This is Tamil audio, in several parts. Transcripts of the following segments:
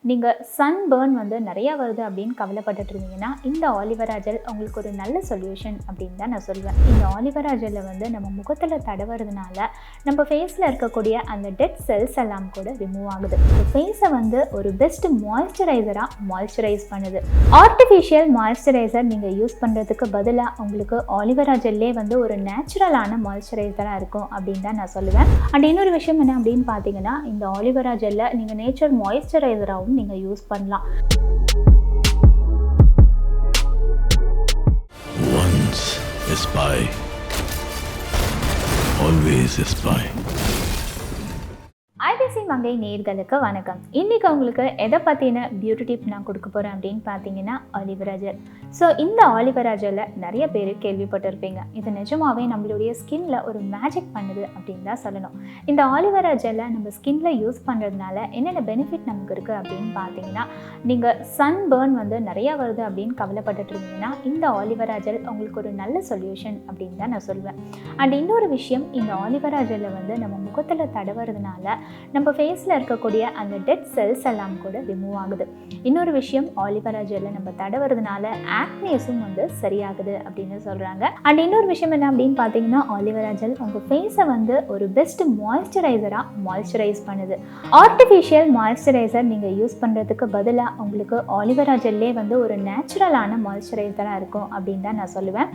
நீங்கள் சன்பர்ன் வந்து நிறையா வருது அப்படின்னு கவலைப்பட்டுட்டு இருந்தீங்கன்னா இந்த ஆலிவேரா ஜெல் உங்களுக்கு ஒரு நல்ல சொல்யூஷன் அப்படின்னு தான் நான் சொல்லுவேன். இந்த ஆலிவேரா ஜெல்லை வந்து நம்ம முகத்தில் தடவுறதுனால நம்ம ஃபேஸில் இருக்கக்கூடிய அந்த டெட் செல்ஸ் எல்லாம் கூட ரிமூவ் ஆகுது. ஃபேஸை வந்து ஒரு பெஸ்ட் மாய்ஸ்சரைசராக மாய்ஸ்சரைஸ் பண்ணுது. ஆர்டிஃபிஷியல் மாய்ஸ்சரைசர் நீங்கள் யூஸ் பண்ணுறதுக்கு பதிலாக உங்களுக்கு ஆலிவேரா ஜெல்லே வந்து ஒரு நேச்சுரலான மாய்ஸ்சரைசராக இருக்கும் அப்படின்னு தான் நான் சொல்லுவேன். அண்ட் இன்னொரு விஷயம் என்ன அப்படின்னு பார்த்தீங்கன்னா, இந்த ஆலிவேரா ஜெல்லை நீங்கள் நேச்சர் மாய்ஸ்சரைசராகவும் நீங்கள் யூஸ் பண்ணலாம். Once a spy, always a spy. IBC மங்கை நேயர்களுக்கு வணக்கம். இன்றைக்கி உங்களுக்கு எதை பற்றின பியூட்டி டிப் நான் கொடுக்க போகிறேன் அப்படின்னு பார்த்தீங்கன்னா ஆலிவேரா ஜெல். ஸோ இந்த ஆலிவேரா ஜெல்லை நிறைய பேர் கேள்விப்பட்டிருப்பீங்க. இது நிஜமாகவே நம்மளுடைய ஸ்கின்ல ஒரு மேஜிக் பண்ணுது அப்படின்னு தான் சொல்லணும். இந்த ஆலிவேரா ஜெல்லை நம்ம ஸ்கின்ல யூஸ் பண்ணுறதுனால என்னென்ன பெனிஃபிட் நமக்கு இருக்குது அப்படின்னு பார்த்தீங்கன்னா, நீங்கள் சன்பர்ன் வந்து நிறையா வருது அப்படின்னு கவலைப்பட்டுட்டு இருந்தீங்கன்னா இந்த ஆலிவேரா ஜெல் உங்களுக்கு ஒரு நல்ல சொல்யூஷன் அப்படின்னு தான் நான் சொல்லுவேன். அண்ட் இன்னொரு விஷயம், இந்த ஆலிவேரா ஜெல்லை வந்து நம்ம முகத்தில் தடவுறதுனால நம்ம ஃபேஸில் இருக்கக்கூடிய அந்த டெட் செல்ஸ் எல்லாம் கூட ரிமூவ் ஆகுது. இன்னொரு விஷயம், ஆலிவேரா ஜெல்லை நம்ம தடவுறதுனால ஆக்னேஸும் வந்து சரியாகுது அப்படின்னு சொல்கிறாங்க. அண்ட் இன்னொரு விஷயம் என்ன அப்படின்னு பார்த்தீங்கன்னா, ஆலிவேரா ஜெல் உங்கள் ஃபேஸை வந்து ஒரு பெஸ்ட் மாய்ஸ்சரைசராக மாய்ஸ்சரைஸ் பண்ணுது. ஆர்டிஃபிஷியல் மாய்ஸ்சரைசர் நீங்கள் யூஸ் பண்ணுறதுக்கு பதிலாக உங்களுக்கு ஆலிவேரா ஜெல்லே வந்து ஒரு நேச்சுரலான மாய்ஸ்சரைசராக இருக்கும் அப்படின்னு தான் நான் சொல்லுவேன்.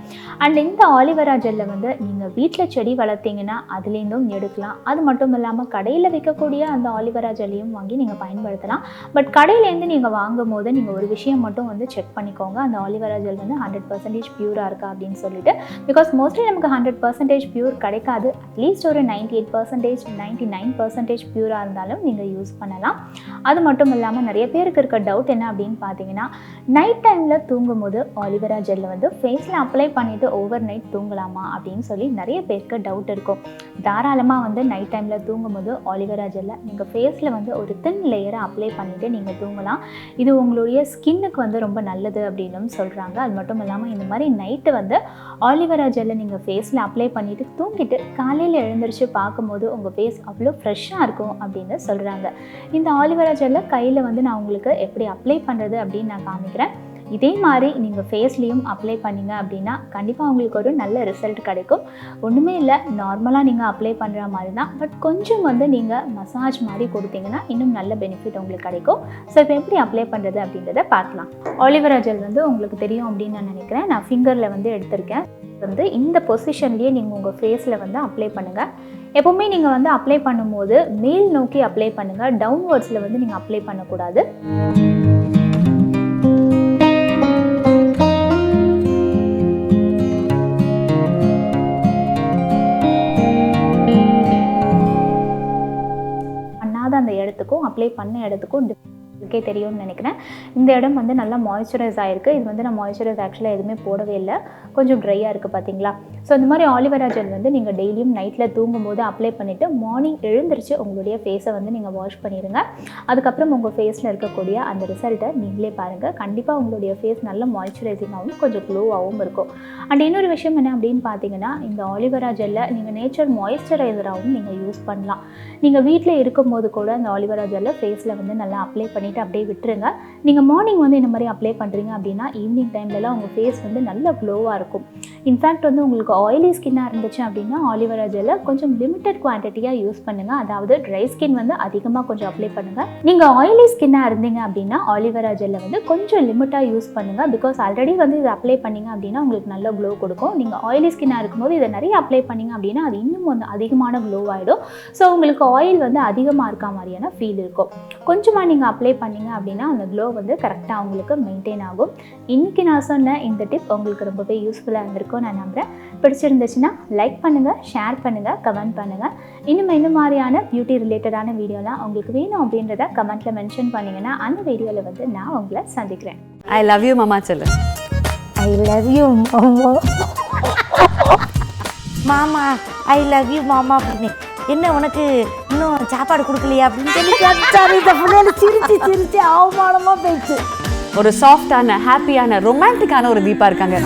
அண்ட் இந்த ஆலிவேரா ஜெல்லை வந்து நீங்கள் வீட்டில் செடி வளர்த்தீங்கன்னா அதுலேருந்தும் எடுக்கலாம். அது மட்டும் இல்லாமல் கடையில் விற்கக்கூடிய அந்த ஆலிவேரா ஜெல்லையும் வாங்கி நீங்கள் பயன்படுத்தலாம். பட் கடையிலேருந்து நீங்கள் வாங்கும் போது நீங்கள் ஒரு விஷயம் மட்டும் வந்து செக் பண்ணிக்கோங்க, அந்த ஆலிவேரா ஜெல் வந்து 100% பியூராக இருக்கா அப்படின்னு சொல்லிட்டு. பிகாஸ் மோஸ்ட்லி நமக்கு 100% பியூர் கிடைக்காது. அட்லீஸ்ட் ஒரு 98%, 99% பியூராக இருந்தாலும் நீங்கள் யூஸ் பண்ணலாம். அது மட்டும் இல்லாமல் நிறைய பேருக்கு இருக்க டவுட் என்ன அப்படின்னு பார்த்தீங்கன்னா, நைட் டைமில் தூங்கும் போது ஆலிவேரா ஜெல்லை வந்து ஃபேஸில் அப்ளை பண்ணிவிட்டு ஓவர் நைட் தூங்கலாமா அப்படின்னு சொல்லி நிறைய பேருக்கு டவுட் இருக்கும். தாராளமாக வந்து நைட் டைமில் தூங்கும் போது ஆலிவேரா ஜெல்லை நீங்கள் ஃபேஸில் வந்து ஒரு தின் லேயரை அப்ளை பண்ணிவிட்டு நீங்கள் தூங்கலாம். இது உங்களுடைய ஸ்கின்னுக்கு வந்து ரொம்ப நல்லது அப்படின்னு சொல்கிறாங்க. அது மட்டும் இல்லாமல் இந்த மாதிரி நைட்டு வந்து ஆலிவேரா ஜெல்லை நீங்கள் ஃபேஸில் அப்ளை பண்ணிவிட்டு தூங்கிட்டு காலையில் எழுந்திரிச்சு பார்க்கும்போது உங்கள் ஃபேஸ் அவ்வளோ ஃப்ரெஷ்ஷாக இருக்கும் அப்படின்னு சொல்கிறாங்க. இந்த ஆலிவேரா ஜெல்லை கையில் வந்து நான் உங்களுக்கு எப்படி அப்ளை பண்ணுறது அப்படின்னு நான் காமிக்கிறேன். இதே மாதிரி நீங்கள் ஃபேஸ்லேயும் அப்ளை பண்ணிங்க அப்படின்னா கண்டிப்பாக உங்களுக்கு ஒரு நல்ல ரிசல்ட் கிடைக்கும். ஒன்றுமே இல்லை, நார்மலாக நீங்கள் அப்ளை பண்ணுற மாதிரி தான். பட் கொஞ்சம் வந்து நீங்கள் மசாஜ் மாதிரி கொடுத்தீங்கன்னா இன்னும் நல்ல பெனிஃபிட் உங்களுக்கு கிடைக்கும். ஸோ இப்போ எப்படி அப்ளை பண்ணுறது அப்படின்றத பார்க்கலாம். ஆலிவேரா ஜெல் வந்து உங்களுக்கு தெரியும் அப்படின்னு நான் நினைக்கிறேன். நான் ஃபிங்கரில் வந்து எடுத்திருக்கேன். வந்து இந்த பொசிஷன்லேயே நீங்கள் உங்கள் ஃபேஸில் வந்து அப்ளை பண்ணுங்கள். எப்போவுமே நீங்கள் வந்து அப்ளை பண்ணும்போது மேல் நோக்கி அப்ளை பண்ணுங்கள். டவுன்வர்ட்ஸில் வந்து நீங்கள் அப்ளை பண்ணக்கூடாது. அந்த இடத்துக்கும் அப்ளை பண்ண இடத்துக்கும் இருக்கே தெரியும்னு நினைக்கிறேன். இந்த இடம் வந்து நல்லா மாய்ஸ்சரைஸ் ஆகிருக்கு. இது வந்து நான் மாய்ஸ்சரைஸ் ஆக்சுவலாக எதுவுமே போடவே இல்லை, கொஞ்சம் ட்ரையாக இருக்குது பார்த்தீங்களா. ஸோ இந்த மாதிரி ஆலிவேரா ஜெல் வந்து நீங்கள் டெய்லியும் நைட்டில் தூங்கும்போது அப்ளை பண்ணிவிட்டு மார்னிங் எழுந்திரிச்சு உங்களுடைய ஃபேஸை வந்து நீங்கள் வாஷ் பண்ணிடுங்க. அதுக்கப்புறம் உங்கள் ஃபேஸில் இருக்கக்கூடிய அந்த ரிசல்ட்டை நீங்களே பாருங்கள். கண்டிப்பாக உங்களுடைய ஃபேஸ் நல்ல மாய்ஸ்சரைசிங்காகவும் கொஞ்சம் க்ளோவாகவும் இருக்கும். அண்ட் இன்னொரு விஷயம் என்ன அப்படின்னு பார்த்தீங்கன்னா, இந்த ஆலிவேரா ஜெல்லை நீங்கள் நேச்சர் மாய்ஸ்சரைசராகவும் நீங்கள் யூஸ் பண்ணலாம். நீங்கள் வீட்டில் இருக்கும்போது கூட இந்த ஆலிவேரா ஜெல்லை ஃபேஸில் வந்து நல்லா அப்ளை பண்ணிவிட்டு அப்படியே விட்டுருங்க. நீங்கள் மார்னிங் வந்து இந்த மாதிரி அப்ளை பண்ணுறீங்க அப்படின்னா ஈவினிங் டைம்லலாம் உங்கள் ஃபேஸ் வந்து நல்ல க்ளோவாக இருக்கும். இன்ஃபேக்ட் வந்து உங்களுக்கு ஆயிலி ஸ்கின்னாக இருந்துச்சு அப்படின்னா ஆலிவேரா ஜெல்லை கொஞ்சம் லிமிட்டட் குவான்டிட்டியாக யூஸ் பண்ணுங்கள். அதாவது ட்ரை ஸ்கின் வந்து அதிகமாக கொஞ்சம் அப்ளை பண்ணுங்கள். நீங்கள் ஆயிலி ஸ்கின்னாக இருந்தீங்க அப்படின்னா ஆலிவேரா ஜெல்லை வந்து கொஞ்சம் லிமிட்டாக யூஸ் பண்ணுங்கள். பிகாஸ் ஆல்ரெடி வந்து இதை அப்ளை பண்ணிங்க அப்படின்னா உங்களுக்கு நல்ல க்ளோ கொடுக்கும். நீங்கள் ஆயிலி ஸ்கின்னாக இருக்கும்போது இதை நிறைய அப்ளை பண்ணிங்க அப்படின்னா அது இன்னும் வந்து அதிகமான க்ளோ ஆகிடும். ஸோ உங்களுக்கு ஆயில் வந்து அதிகமாக இருக்க மாதிரியான ஃபீல் இருக்கும். கொஞ்சமாக நீங்கள் அப்ளை பண்ணிங்க அப்படின்னா அந்த க்ளோ வந்து கரெக்டாக உங்களுக்கு மெயின்டைன் ஆகும். இன்றைக்கி நான் சொன்ன இந்த டிப் உங்களுக்கு ரொம்பவே யூஸ்ஃபுல்லாக இருந்திருக்கும் நான் நம்புகிறேன். பிடிச்சிருந்துச்சுன்னா லைக் பண்ணுங்கள், ஷேர் பண்ணுங்கள், கமெண்ட் பண்ணுங்கள். இன்னும் இந்த மாதிரியான பியூட்டி ரிலேட்டடான வீடியோலாம் உங்களுக்கு வேணும் அப்படின்றத கமெண்ட்டில் மென்ஷன் பண்ணிங்கன்னா அந்த வீடியோவில் வந்து நான் உங்களை சந்திக்கிறேன். ஐ லவ் யூ மாமா சொல்லு. ஐ லவ் யூ மாமா. மாமா ஐ லவ் யூ மாமா அப்படின்னு என்ன உனக்கு இன்னும் சாப்பாடு கொடுக்கலையா அப்படின்னு சொல்லி இந்த பிள்ளைல சிரிச்சு சிரிச்சு அவமானமாக போயிடுச்சு. ஒரு சாஃப்டான, ஹாப்பியான, ரொமான்டிக்கான ஒரு தீபா இருக்காங்க.